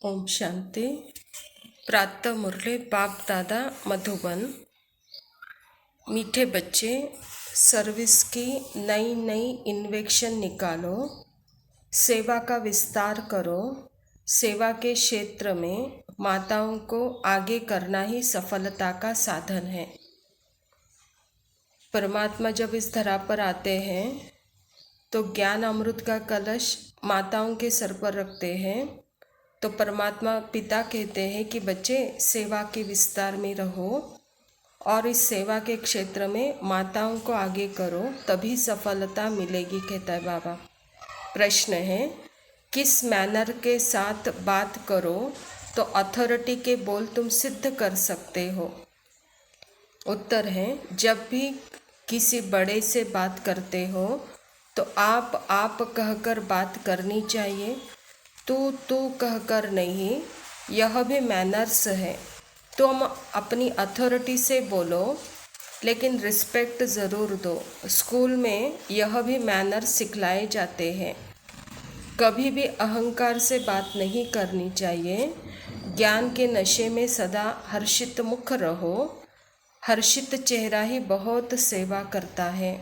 ओम शांति। प्रातः मुरली बाप दादा मधुबन। मीठे बच्चे, सर्विस की नई नई इन्वेंशन निकालो, सेवा का विस्तार करो। सेवा के क्षेत्र में माताओं को आगे करना ही सफलता का साधन है। परमात्मा जब इस धरा पर आते हैं तो ज्ञान अमृत का कलश माताओं के सर पर रखते हैं। तो परमात्मा पिता कहते हैं कि बच्चे सेवा के विस्तार में रहो और इस सेवा के क्षेत्र में माताओं को आगे करो, तभी सफलता मिलेगी, कहता है बाबा। प्रश्न है, किस मैनर के साथ बात करो तो अथॉरिटी के बोल तुम सिद्ध कर सकते हो? उत्तर है, जब भी किसी बड़े से बात करते हो तो आप कहकर बात करनी चाहिए, तू कहकर नहीं। यह भी मैनर्स है। तुम अपनी अथॉरिटी से बोलो लेकिन रिस्पेक्ट ज़रूर दो। स्कूल में यह भी मैनर्स सिखलाए जाते हैं। कभी भी अहंकार से बात नहीं करनी चाहिए। ज्ञान के नशे में सदा हर्षित मुख रहो। हर्षित चेहरा ही बहुत सेवा करता है।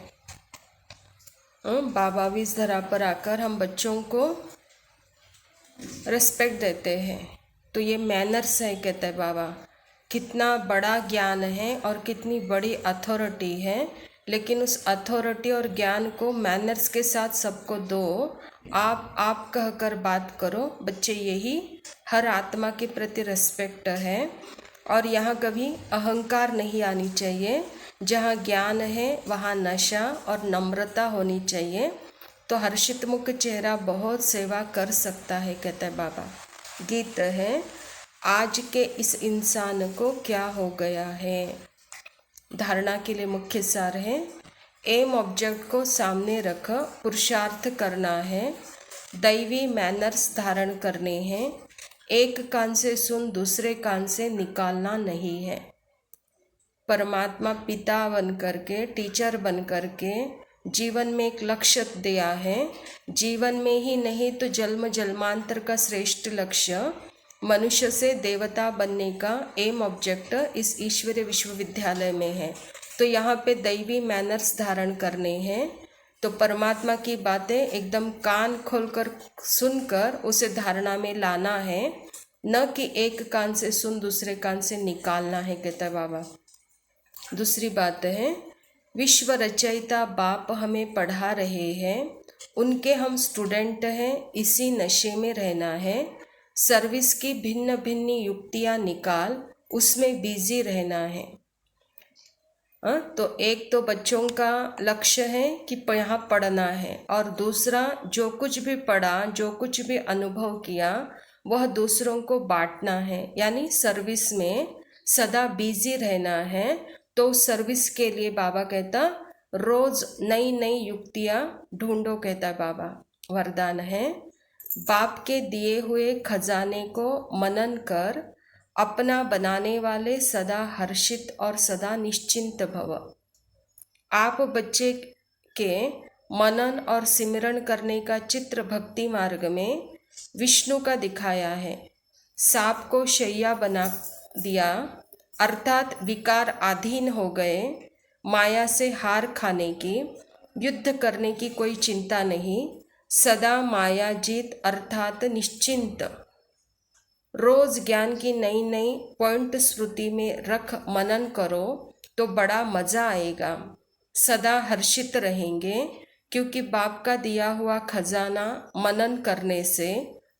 बाबा भी इस धरा पर आकर हम बच्चों को रिस्पेक्ट देते हैं, तो ये मैनर्स है, कहते हैं बाबा। कितना बड़ा ज्ञान है और कितनी बड़ी अथॉरिटी है, लेकिन उस अथॉरिटी और ज्ञान को मैनर्स के साथ सबको दो। आप कहकर बात करो। बच्चे, यही हर आत्मा के प्रति रिस्पेक्ट है। और यहाँ कभी अहंकार नहीं आनी चाहिए। जहाँ ज्ञान है वहाँ नशा और नम्रता होनी चाहिए। तो हर्षित मुख चेहरा बहुत सेवा कर सकता है, कहता है बाबा। गीत है, आज के इस इंसान को क्या हो गया है। धारणा के लिए मुख्य सार है, एम ऑब्जेक्ट को सामने रख पुरुषार्थ करना है। दैवी मैनर्स धारण करने हैं। एक कान से सुन दूसरे कान से निकालना नहीं है। परमात्मा पिता बन करके, टीचर बन करके जीवन में एक लक्ष्य दिया है। जीवन में ही नहीं तो जन्म जन्मांतर का श्रेष्ठ लक्ष्य मनुष्य से देवता बनने का एम ऑब्जेक्ट इस ईश्वरीय विश्वविद्यालय में है। तो यहाँ पे दैवी मैनर्स धारण करने हैं। तो परमात्मा की बातें एकदम कान खोलकर सुनकर उसे धारणा में लाना है, न कि एक कान से सुन दूसरे कान से निकालना है, कहता बाबा। दूसरी बात है, विश्व रचयिता बाप हमें पढ़ा रहे हैं, उनके हम स्टूडेंट हैं। इसी नशे में रहना है। सर्विस की भिन्न भिन्न युक्तियाँ निकाल, उसमें बिजी रहना है। तो एक तो बच्चों का लक्ष्य है कि यहाँ पढ़ना है, और दूसरा जो कुछ भी पढ़ा, जो कुछ भी अनुभव किया, वह दूसरों को बांटना है। यानी सर्विस में सदा बिजी रहना है। तो सर्विस के लिए बाबा कहता, रोज नई नई युक्तियाँ ढूंढो, कहता है बाबा। वरदान है, बाप के दिए हुए खजाने को मनन कर अपना बनाने वाले सदा हर्षित और सदा निश्चिंत भव। आप बच्चे के मनन और सिमरन करने का चित्र भक्ति मार्ग में विष्णु का दिखाया है। सांप को शैया बना दिया, अर्थात विकार अधीन हो गए। माया से हार खाने की, युद्ध करने की कोई चिंता नहीं। सदा माया जीत अर्थात निश्चिंत। रोज ज्ञान की नई नई पॉइंट स्मृति में रख मनन करो तो बड़ा मजा आएगा। सदा हर्षित रहेंगे, क्योंकि बाप का दिया हुआ खजाना मनन करने से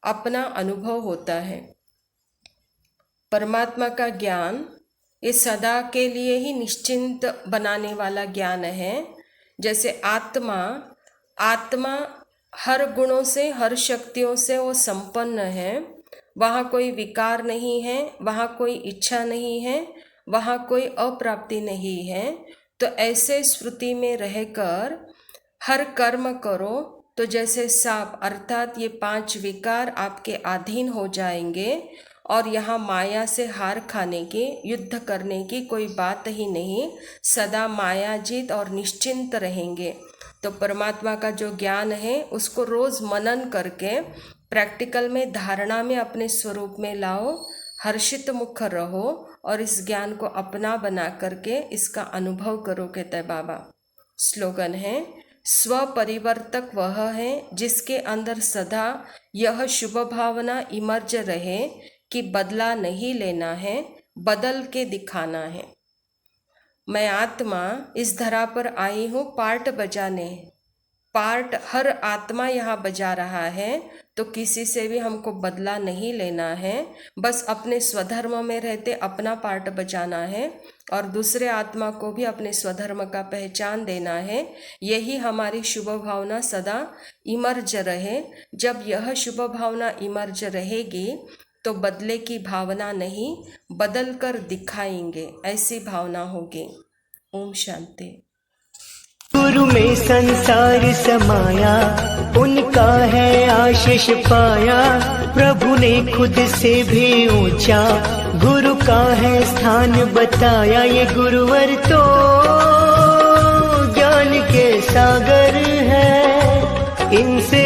अपना अनुभव होता है। परमात्मा का ज्ञान ये सदा के लिए ही निश्चिंत बनाने वाला ज्ञान है। जैसे आत्मा हर गुणों से, हर शक्तियों से वो संपन्न है। वहाँ कोई विकार नहीं है, वहाँ कोई इच्छा नहीं है, वहाँ कोई अप्राप्ति नहीं है। तो ऐसे स्मृति में रहकर हर कर्म करो तो जैसे सांप अर्थात ये 5 विकार आपके अधीन हो जाएंगे, और यहाँ माया से हार खाने की, युद्ध करने की कोई बात ही नहीं। सदा माया जीत और निश्चिंत रहेंगे। तो परमात्मा का जो ज्ञान है उसको रोज मनन करके प्रैक्टिकल में धारणा में अपने स्वरूप में लाओ, हर्षित मुख रहो और इस ज्ञान को अपना बना करके इसका अनुभव करो, कहते हैं बाबा। स्लोगन है, स्व परिवर्तक वह है जिसके अंदर सदा यह शुभ भावना इमर्ज रहे कि बदला नहीं लेना है, बदल के दिखाना है। मैं आत्मा इस धरा पर आई हूँ पार्ट बजाने। पार्ट हर आत्मा यहाँ बजा रहा है, तो किसी से भी हमको बदला नहीं लेना है, बस अपने स्वधर्म में रहते अपना पार्ट बजाना है और दूसरे आत्मा को भी अपने स्वधर्म का पहचान देना है। यही हमारी शुभ भावना सदा इमर्ज रहे। जब यह शुभ भावना इमर्ज रहेगी तो बदले की भावना नहीं, बदल कर दिखाएंगे, ऐसी भावना होगी। ओम शांति। गुरु में संसार समाया, उनका है आशीष पाया। प्रभु ने खुद से भी ऊंचा गुरु का है स्थान बताया। ये गुरुवर तो ज्ञान के सागर है, इनसे